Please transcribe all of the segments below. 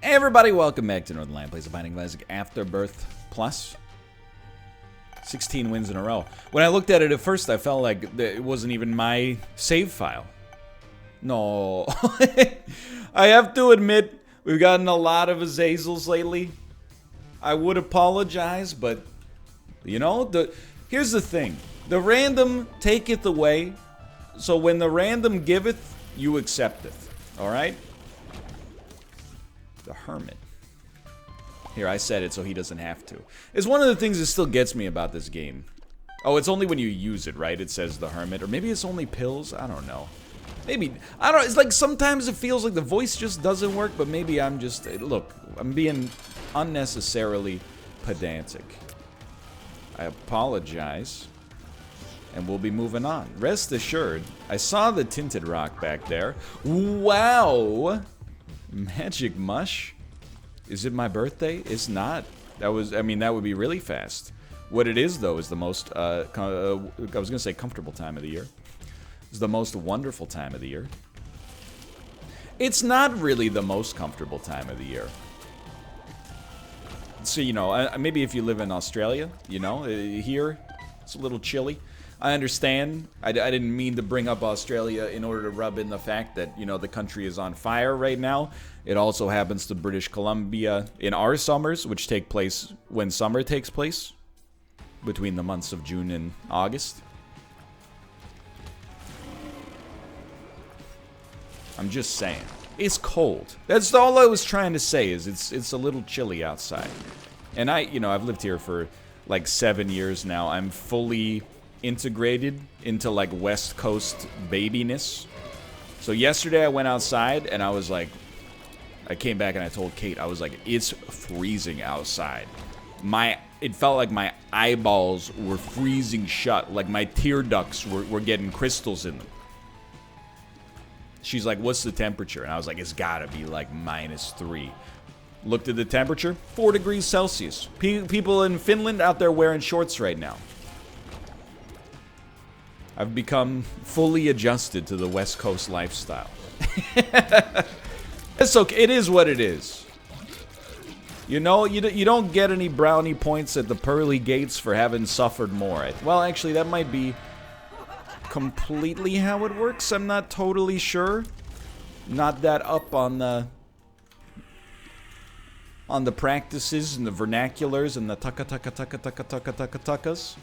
Hey everybody, welcome back to Northernlion Plays a Binding of Isaac Afterbirth Plus. 16 wins in a row. When I looked at it at first, I felt like it wasn't even my save file. No. I have to admit, we've gotten a lot of Azazels lately. I would apologize, but, you know, here's the thing. The random taketh away, so when the random giveth, you accepteth. Alright? The Hermit. Here, I said it so he doesn't have to. It's one of the things that still gets me about this game. Oh, it's only when you use it, right? It says the Hermit. Or maybe it's only pills? I don't know. Maybe, I don't know, it's like sometimes it feels like the voice just doesn't work, but maybe I'm just, look, I'm being unnecessarily pedantic. I apologize. And we'll be moving on. Rest assured, I saw the tinted rock back there. Wow! Magic mush? Is it my birthday? It's not. That was, I mean, that would be really fast. What it is, though, is the most, I was gonna say comfortable time of the year. It's the most wonderful time of the year. It's not really the most comfortable time of the year. So, you know, maybe if you live in Australia, you know, here, it's a little chilly. I understand. I didn't mean to bring up Australia in order to rub in the fact that, you know, the country is on fire right now. It also happens to British Columbia in our summers, which take place when summer takes place, between the months of June and August. I'm just saying. It's cold. That's all I was trying to say, is it's a little chilly outside. And you know, I've lived here for like 7 years now. I'm fully integrated into like West Coast babiness. So yesterday I went outside and I was like, I came back and I told Kate, I was like, it's freezing outside. It felt like my eyeballs were freezing shut, like my tear ducts were getting crystals in them. She's like, what's the temperature? And I was like, it's gotta be like -3. Looked at the temperature, 4 degrees Celsius. People in Finland out there wearing shorts right now. I've become fully adjusted to the West Coast lifestyle. It's okay. It is what it is. You know, you don't get any brownie points at the pearly gates for having suffered more. Well, actually, that might be completely how it works. I'm not totally sure. Not that up on the practices and the vernaculars and the tuckas.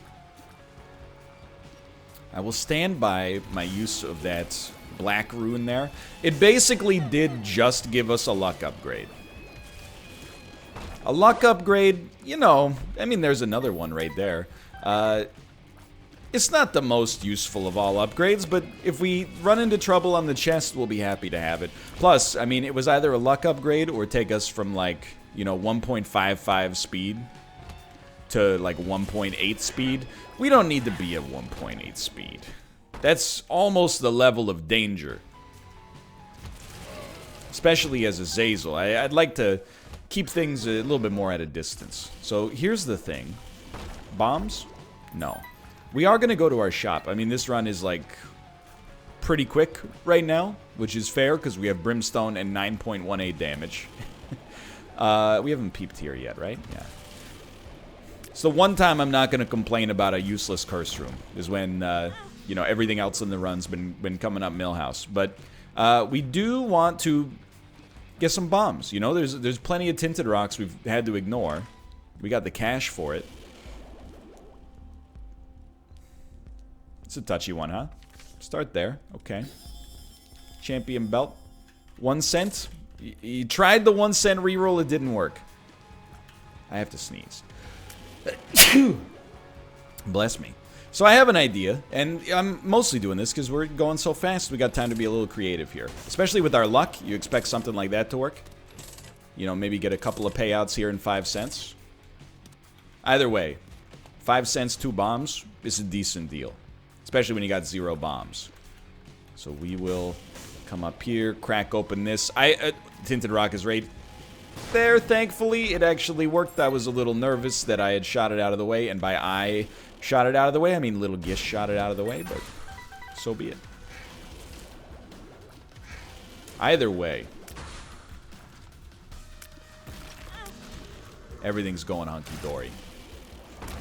I will stand by my use of that black rune there. It basically did just give us a luck upgrade. A luck upgrade, you know, I mean, there's another one right there. It's not the most useful of all upgrades, but if we run into trouble on the chest, we'll be happy to have it. Plus, I mean, it was either a luck upgrade or take us from, like, you know, 1.55 speed to, like, 1.8 speed. We don't need to be at 1.8 speed. That's almost the level of danger. Especially as a Azazel. I'd like to keep things a little bit more at a distance. So here's the thing. Bombs? No. We are going to go to our shop. I mean, this run is, like, pretty quick right now, which is fair because we have Brimstone and 9.18 damage. We haven't peeped here yet, right? Yeah. So one time I'm not going to complain about a useless curse room is when, you know, everything else in the run's been coming up Millhouse. But we do want to get some bombs. You know, there's plenty of tinted rocks we've had to ignore. We got the cash for it. It's a touchy one, huh? Start there. Okay. Champion belt. 1 cent. You tried the 1 cent reroll. It didn't work. I have to sneeze. Bless me. So I have an idea, and I'm mostly doing this because we're going so fast we got time to be a little creative here. Especially with our luck, you expect something like that to work. You know, maybe get a couple of payouts here in 5 cents. Either way, 5 cents, 2 bombs is a decent deal. Especially when you got 0 bombs. So we will come up here, crack open this. Tinted rock is right there, thankfully. It actually worked. I was a little nervous that I had shot it out of the way, and by I shot it out of the way, I mean little Gish shot it out of the way, but so be it. Either way, everything's going hunky-dory.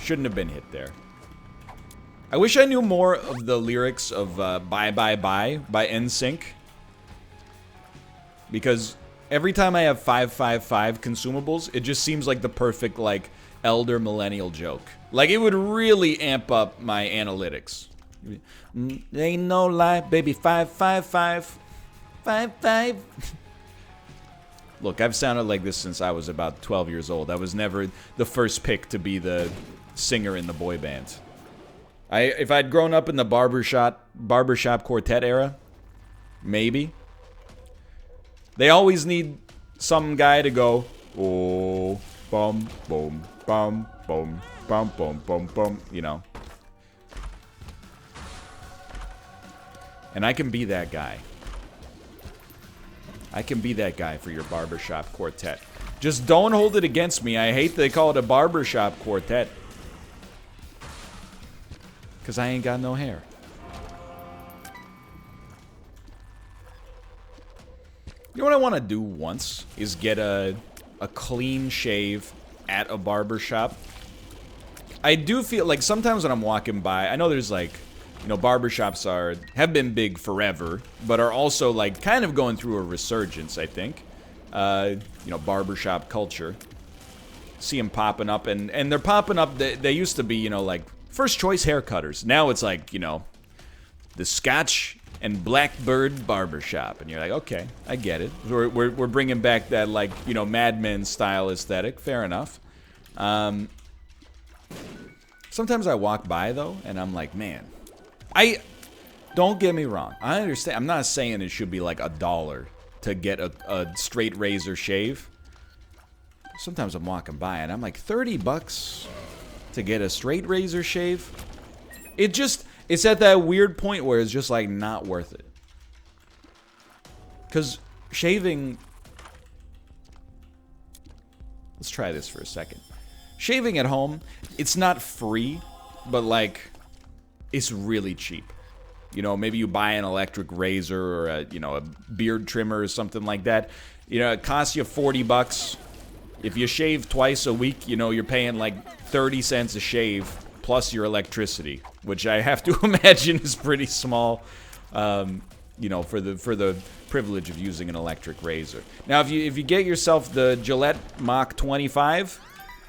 Shouldn't have been hit there. I wish I knew more of the lyrics of Bye Bye Bye by NSYNC. Because every time I have 555 consumables, it just seems like the perfect, like, elder millennial joke. Like, it would really amp up my analytics. Ain't no lie, baby, 555. 55. Look, I've sounded like this since I was about 12 years old. I was never the first pick to be the singer in the boy band. If I'd grown up in the barbershop quartet era, maybe. They always need some guy to go, oh, bum, boom, bum, boom, bum, boom, boom, boom, you know. And I can be that guy. I can be that guy for your barbershop quartet. Just don't hold it against me. I hate they call it a barbershop quartet. Because I ain't got no hair. You know what I want to do once? Is get a clean shave at a barbershop. I do feel like sometimes when I'm walking by, I know there's like, you know, barbershops have been big forever, but are also like kind of going through a resurgence, I think. You know, barbershop culture. See them popping up, and they're popping up, they used to be, you know, like first choice haircutters. Now it's like, you know, the Scotch and Blackbird Barbershop. And you're like, okay, I get it. We're bringing back that, like, you know, Mad Men style aesthetic. Fair enough. Sometimes I walk by, though, and I'm like, man, don't get me wrong. I understand. I'm not saying it should be like $1 to get a straight razor shave. Sometimes I'm walking by, and I'm like, $30 to get a straight razor shave? It's at that weird point where it's just like not worth it. Because shaving... Let's try this for a second. Shaving at home, it's not free, but like, it's really cheap. You know, maybe you buy an electric razor or a, you know, a beard trimmer or something like that. You know, it costs you $40. If you shave twice a week, you know, you're paying like 30 cents a shave plus your electricity, which I have to imagine is pretty small, you know, for the privilege of using an electric razor. Now, if you get yourself the Gillette Mach 25,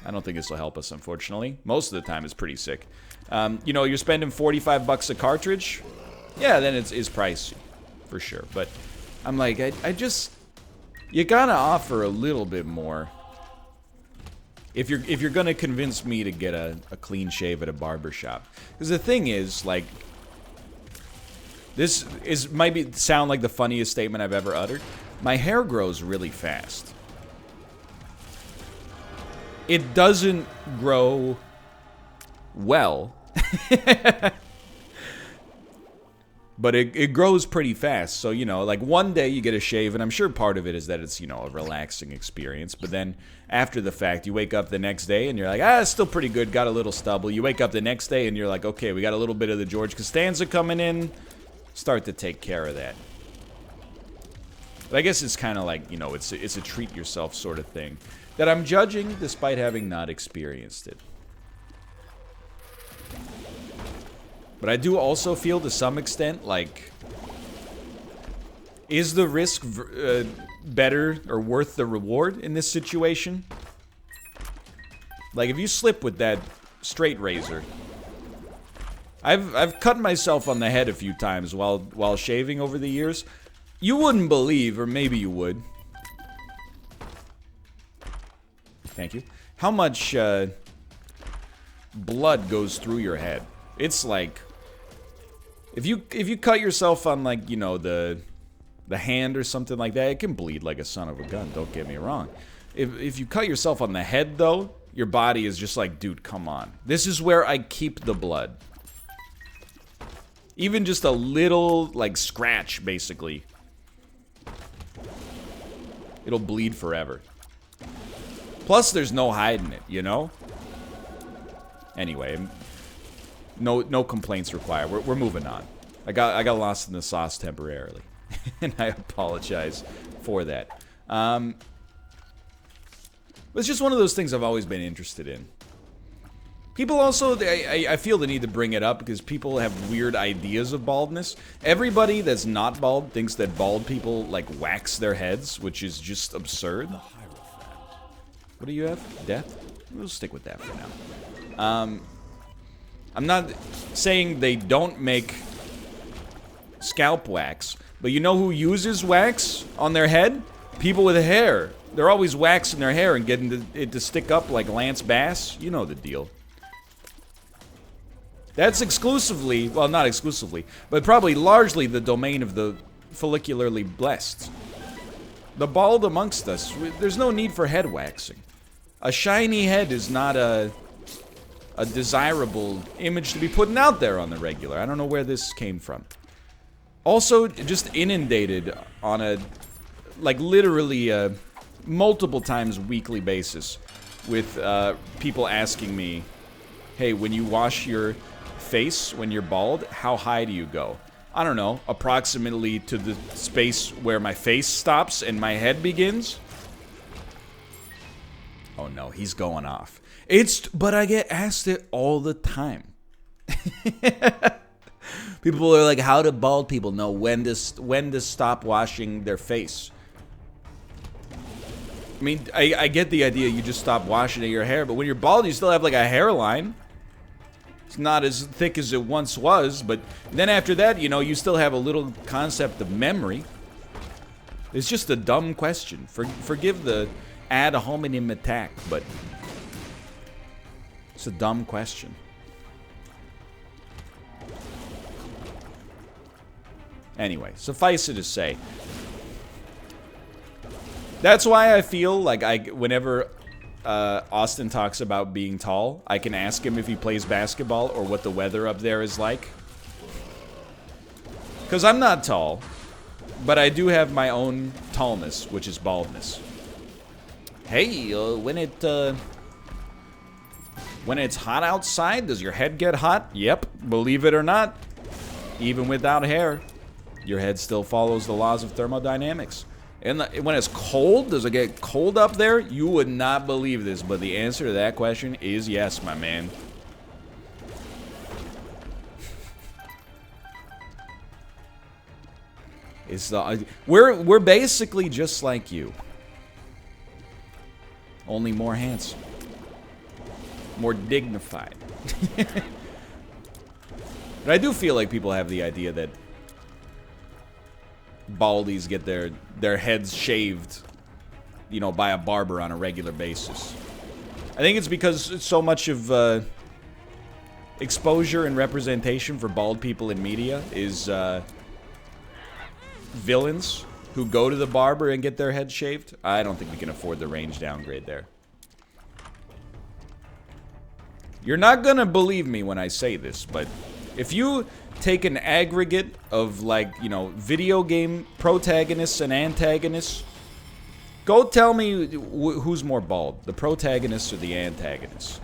I don't think this will help us, unfortunately. Most of the time, it's pretty sick. You know, you're spending $45 a cartridge. Yeah, then it's pricey, for sure. But I'm like, I just, you gotta offer a little bit more. If you're gonna convince me to get a clean shave at a barbershop. Because the thing is, like, this might sound like the funniest statement I've ever uttered. My hair grows really fast. It doesn't grow well. But it grows pretty fast. So, you know, like one day you get a shave, and I'm sure part of it is that it's, you know, a relaxing experience. But then after the fact, you wake up the next day and you're like, it's still pretty good, got a little stubble. You wake up the next day and you're like, okay, we got a little bit of the George Costanza coming in. Start to take care of that. But I guess it's kind of like, you know, it's a treat yourself sort of thing that I'm judging despite having not experienced it. But I do also feel to some extent, like, is the risk better or worth the reward in this situation? Like, if you slip with that straight razor, I've cut myself on the head a few times while shaving over the years. You wouldn't believe, or maybe you would. Thank you. How much blood goes through your head? It's like, if you cut yourself on, like, you know, the hand or something like that, it can bleed like a son of a gun, don't get me wrong. If you cut yourself on the head, though, your body is just like, dude, come on. This is where I keep the blood. Even just a little, like, scratch, basically. It'll bleed forever. Plus, there's no hiding it, you know? Anyway, no complaints required. We're moving on. I got lost in the sauce temporarily, and I apologize for that. But it's just one of those things I've always been interested in. People also, I feel the need to bring it up because people have weird ideas of baldness. Everybody that's not bald thinks that bald people, like, wax their heads, which is just absurd. What do you have? Death? We'll stick with that for now. I'm not saying they don't make scalp wax, but you know who uses wax on their head? People with hair. They're always waxing their hair and getting it to stick up like Lance Bass. You know the deal. That's exclusively, well, not exclusively, but probably largely the domain of the follicularly blessed. The bald amongst us, there's no need for head waxing. A shiny head is not a desirable image to be putting out there on the regular. I don't know where this came from. Also, just inundated on a, like, literally multiple times weekly basis with people asking me, hey, when you wash your face when you're bald, how high do you go? I don't know, approximately to the space where my face stops and my head begins. Oh no, he's going off. But I get asked it all the time. People are like, how do bald people know when to stop washing their face? I mean, I get the idea you just stop washing your hair, but when you're bald, you still have like a hairline. It's not as thick as it once was, but then after that, you know, you still have a little concept of memory. It's just a dumb question. Forgive the ad hominem attack, but it's a dumb question. Anyway, suffice it to say, that's why I feel like whenever Austin talks about being tall, I can ask him if he plays basketball or what the weather up there is like. Because I'm not tall, but I do have my own tallness, which is baldness. Hey, when it's hot outside, does your head get hot? Yep, believe it or not, even without hair, your head still follows the laws of thermodynamics. And when it's cold, does it get cold up there? You would not believe this, but the answer to that question is yes, my man. We're basically just like you. Only more handsome. More dignified. But I do feel like people have the idea that baldies get their heads shaved, you know, by a barber on a regular basis. I think it's because so much of exposure and representation for bald people in media is villains who go to the barber and get their heads shaved. I don't think we can afford the range downgrade there. You're not gonna believe me when I say this, but if you take an aggregate of, like, you know, video game protagonists and antagonists, go tell me who's more bald, the protagonists or the antagonists.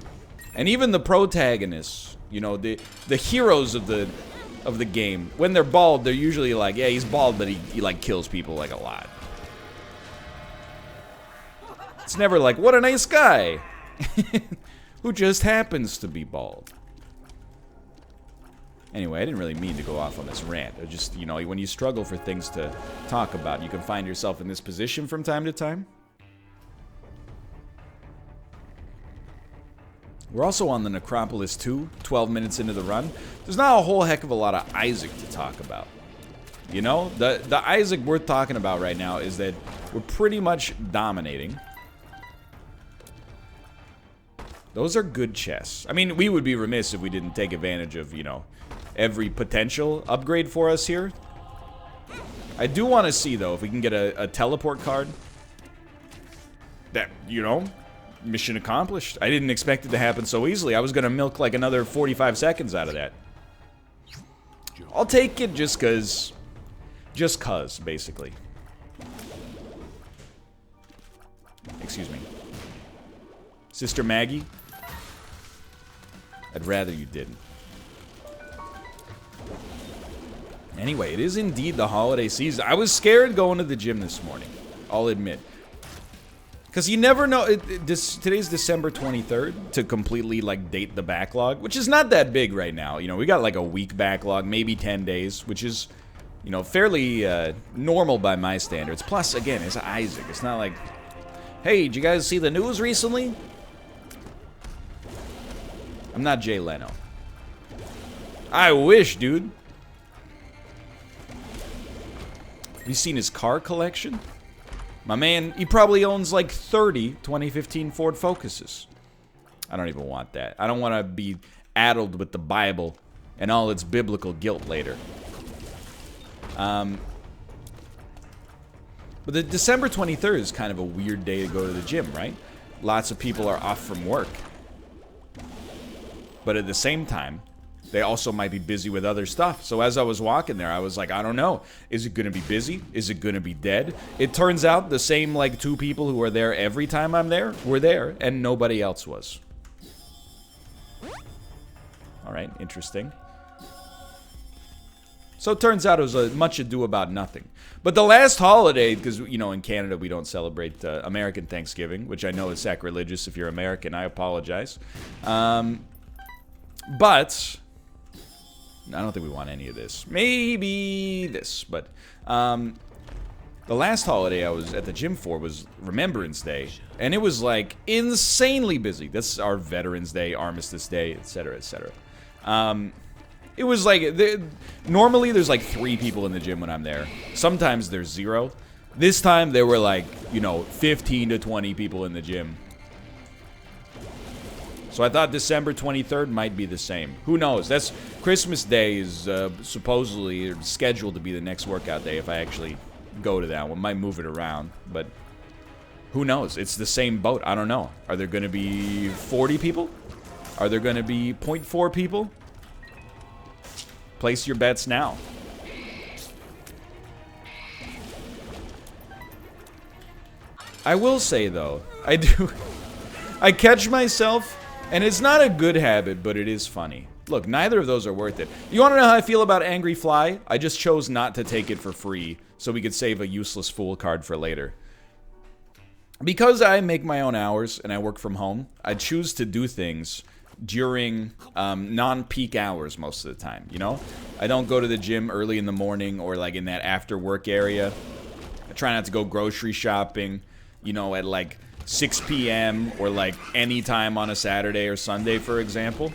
And even the protagonists, you know, the heroes of the game, when they're bald, they're usually like, yeah, he's bald, but he like kills people like a lot. It's never like, what a nice guy who just happens to be bald. Anyway, I didn't really mean to go off on this rant. I just, you know, when you struggle for things to talk about, you can find yourself in this position from time to time. We're also on the Necropolis 2, 12 minutes into the run. There's not a whole heck of a lot of Isaac to talk about. You know, the Isaac we're talking about right now is that we're pretty much dominating. Those are good chests. I mean, we would be remiss if we didn't take advantage of, you know, every potential upgrade for us here. I do want to see, though, if we can get a teleport card. That, you know, mission accomplished. I didn't expect it to happen so easily. I was going to milk like another 45 seconds out of that. I'll take it just cuz, basically. Excuse me. Sister Maggie, I'd rather you didn't. Anyway, it is indeed the holiday season. I was scared going to the gym this morning, I'll admit. Because you never know. Today's December 23rd, to completely, like, date the backlog, which is not that big right now. You know, we got, like, a week backlog, maybe 10 days, which is, you know, fairly normal by my standards. Plus, again, it's Isaac. It's not like, hey, did you guys see the news recently? I'm not Jay Leno. I wish, dude. Have you seen his car collection? My man, he probably owns like 30 2015 Ford Focuses. I don't even want that. I don't want to be addled with the Bible and all its biblical guilt later. But the December 23rd is kind of a weird day to go to the gym, right? Lots of people are off from work. But at the same time, they also might be busy with other stuff. So as I was walking there, I was like, I don't know. Is it going to be busy? Is it going to be dead? It turns out the same, like, 2 people who are there every time I'm there were there, and nobody else was. All right, interesting. So it turns out it was a much ado about nothing. But the last holiday, because, you know, in Canada we don't celebrate American Thanksgiving, which I know is sacrilegious if you're American. I apologize. But I don't think we want any of this. Maybe this, but the last holiday I was at the gym for was Remembrance Day, and it was like insanely busy. That's our Veterans Day, Armistice Day, etc., etc. It was like normally there's like 3 people in the gym when I'm there. Sometimes there's 0. This time there were like, you know, 15 to 20 people in the gym. So I thought December 23rd might be the same. Who knows? That's Christmas Day is supposedly scheduled to be the next workout day if I actually go to that one. Might move it around, but who knows? It's the same boat. I don't know. Are there going to be 40 people? Are there going to be 0.4 people? Place your bets now. I will say, though, I catch myself. And it's not a good habit, but it is funny. Look, neither of those are worth it. You want to know how I feel about Angry Fly? I just chose not to take it for free so we could save a useless fool card for later. Because I make my own hours and I work from home, I choose to do things during non-peak hours most of the time, you know? I don't go to the gym early in the morning or like in that after-work area. I try not to go grocery shopping, you know, at like 6 p.m. or like any time on a Saturday or Sunday, for example.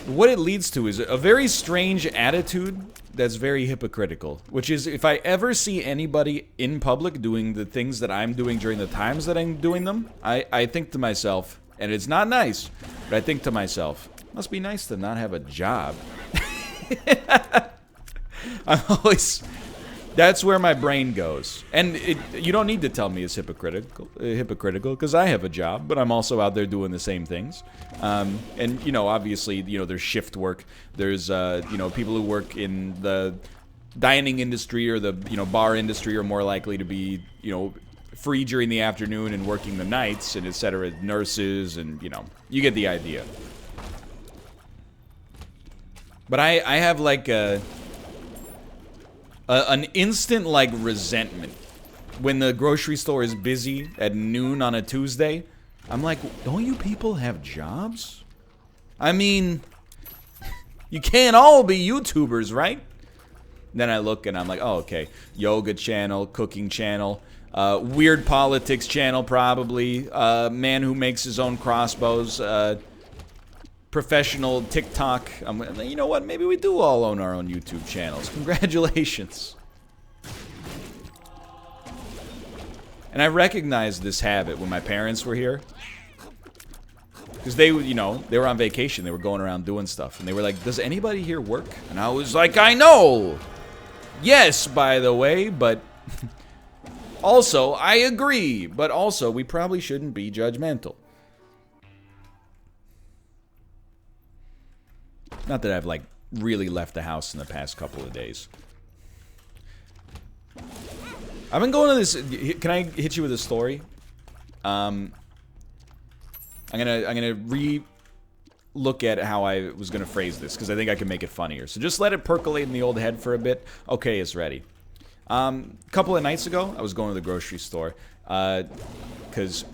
What it leads to is a very strange attitude that's very hypocritical, which is if I ever see anybody in public doing the things that I'm doing during the times that I'm doing them, I think to myself, and it's not nice, but I think to myself, must be nice to not have a job. I'm always... That's where my brain goes. And you don't need to tell me it's hypocritical, because I have a job, but I'm also out there doing the same things. And, you know, obviously, you know, there's shift work. There's, you know, people who work in the dining industry or the, you know, bar industry are more likely to be, you know, free during the afternoon and working the nights and et cetera. Nurses and, you know, you get the idea. But I have, like, an instant, like, resentment when the grocery store is busy at noon on a Tuesday. I'm like, don't you people have jobs? I mean, you can't all be YouTubers, right? Then I look and I'm like, oh, okay. Yoga channel, cooking channel, weird politics channel probably, man who makes his own crossbows, professional TikTok. You know what? Maybe we do all own our own YouTube channels. Congratulations. And I recognized this habit when my parents were here. Because they, you know, they were on vacation. They were going around doing stuff. And they were like, does anybody here work? And I was like, I know. Yes, by the way, but also, I agree. But also, we probably shouldn't be judgmental. Not that I've, like, really left the house in the past couple of days. I've been going to this... Can I hit you with a story? I'm gonna re-look at how I was gonna phrase this, because I think I can make it funnier. So just let it percolate in the old head for a bit. Okay, it's ready. A couple of nights ago, I was going to the grocery store. Because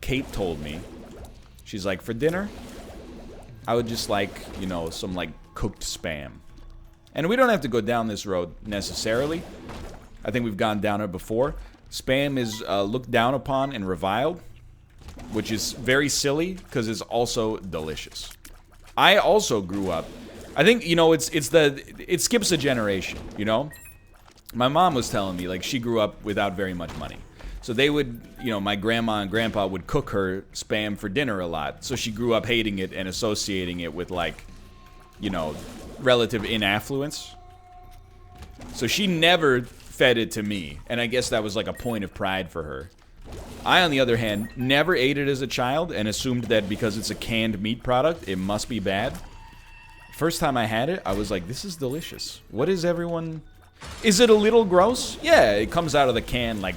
Kate told me, she's like, for dinner, I would just like, you know, some like cooked Spam. And we don't have to go down this road necessarily. I think we've gone down it before. Spam is looked down upon and reviled, which is very silly because it's also delicious. I also grew up, I think, you know, it skips a generation, you know? My mom was telling me, like, she grew up without very much money. So they would, you know, my grandma and grandpa would cook her Spam for dinner a lot. So she grew up hating it and associating it with, like, you know, relative inaffluence. So she never fed it to me. And I guess that was like a point of pride for her. I, on the other hand, never ate it as a child and assumed that because it's a canned meat product, it must be bad. First time I had it, I was like, this is delicious. What is everyone... Is it a little gross? Yeah, it comes out of the can like...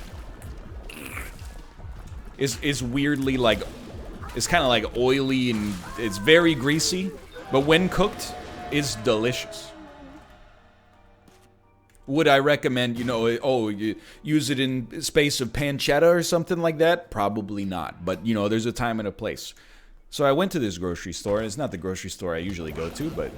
It's weirdly like... It's kind of like oily and it's very greasy. But when cooked, it's delicious. Would I recommend, you know, you use it in space of pancetta or something like that? Probably not. But, you know, there's a time and a place. So I went to this grocery store. And it's not the grocery store I usually go to, but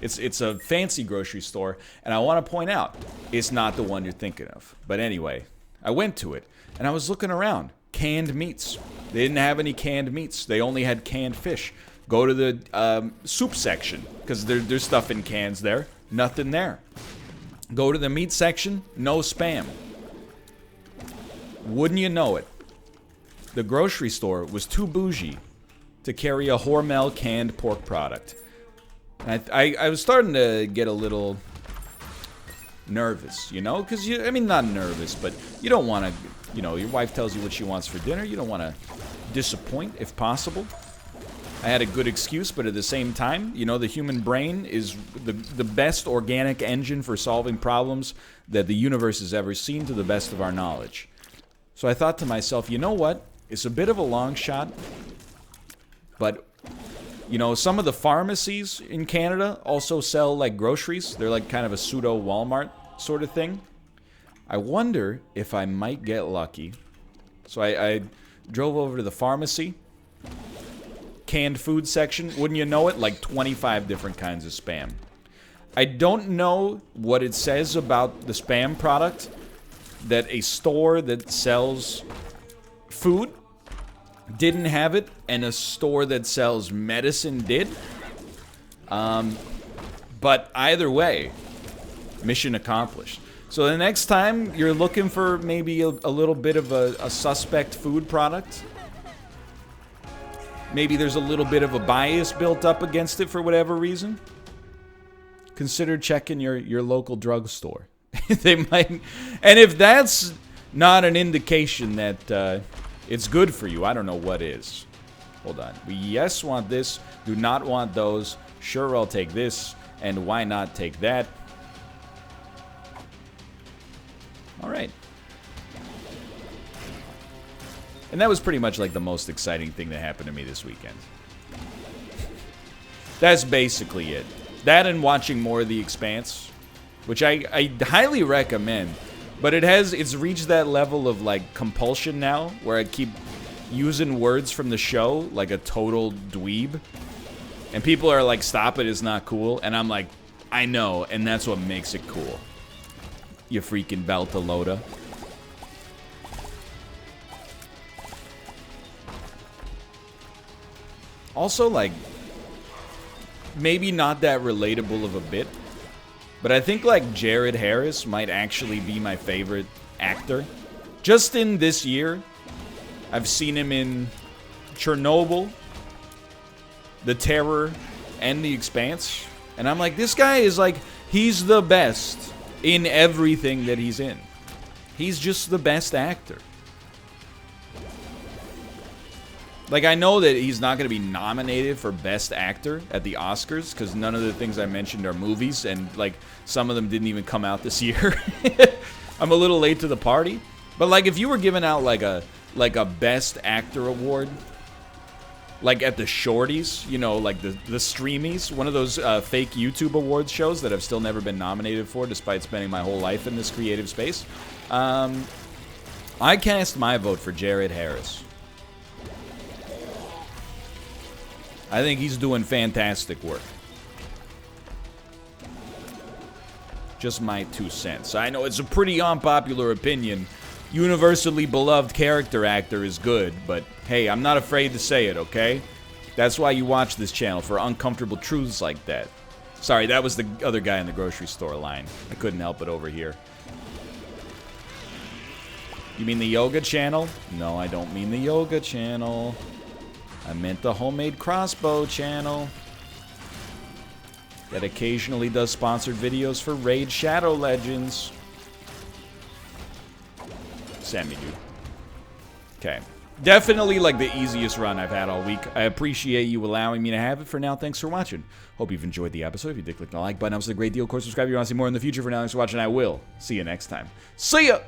it's a fancy grocery store. And I want to point out, it's not the one you're thinking of. But anyway, I went to it. And I was looking around. Canned meats. They didn't have any canned meats. They only had canned fish. Go to the soup section, because there's stuff in cans there. Nothing there. Go to the meat section, no Spam. Wouldn't you know it? The grocery store was too bougie to carry a Hormel canned pork product. And I was starting to get a little nervous, you know? Because, I mean, not nervous, but you don't want to, you know, your wife tells you what she wants for dinner. You don't want to disappoint, if possible. I had a good excuse, but at the same time, you know, the human brain is the best organic engine for solving problems that the universe has ever seen to the best of our knowledge. So I thought to myself, you know what? It's a bit of a long shot, but, you know, some of the pharmacies in Canada also sell, like, groceries. They're like kind of a pseudo Walmart sort of thing. I wonder if I might get lucky. So I drove over to the pharmacy. Canned food section, wouldn't you know it, like 25 different kinds of Spam. I don't know what it says about the Spam product that a store that sells food didn't have it and a store that sells medicine did. But either way, mission accomplished. So the next time you're looking for maybe a little bit of a suspect food product, maybe there's a little bit of a bias built up against it for whatever reason, consider checking your local drugstore. They might, and if that's not an indication that it's good for you, I don't know what is. Hold on. We yes want this, do not want those. Sure, I'll take this, and why not take that? All right. And that was pretty much like the most exciting thing that happened to me this weekend. That's basically it. That and watching more of The Expanse, which I highly recommend. But it's reached that level of like compulsion now, where I keep using words from the show like a total dweeb. And people are like, stop it, it's not cool. And I'm like, I know, and that's what makes it cool. You freaking Beltalota. Also, like, maybe not that relatable of a bit, but I think, like, Jared Harris might actually be my favorite actor. Just in this year, I've seen him in Chernobyl, The Terror, and The Expanse, and I'm like, this guy is, like, he's the best in everything that he's in. He's just the best actor. Like, I know that he's not going to be nominated for Best Actor at the Oscars, because none of the things I mentioned are movies, and, like, some of them didn't even come out this year. I'm a little late to the party. But, like, if you were giving out, like a Best Actor award, like at the Shorties, you know, like the Streamies, one of those fake YouTube awards shows that I've still never been nominated for, despite spending my whole life in this creative space. I cast my vote for Jared Harris. I think he's doing fantastic work. Just my 2 cents. I know it's a pretty unpopular opinion. Universally beloved character actor is good, but hey, I'm not afraid to say it, okay? That's why you watch this channel, for uncomfortable truths like that. Sorry, that was the other guy in the grocery store line. I couldn't help it over here. You mean the yoga channel? No, I don't mean the yoga channel. I meant the homemade crossbow channel that occasionally does sponsored videos for Raid Shadow Legends. Send me, dude. Okay. Definitely like the easiest run I've had all week. I appreciate you allowing me to have it. For now, thanks for watching. Hope you've enjoyed the episode. If you did, click the like button. That was a great deal. Of course, subscribe if you want to see more in the future. For now, thanks for watching. I will see you next time. See ya!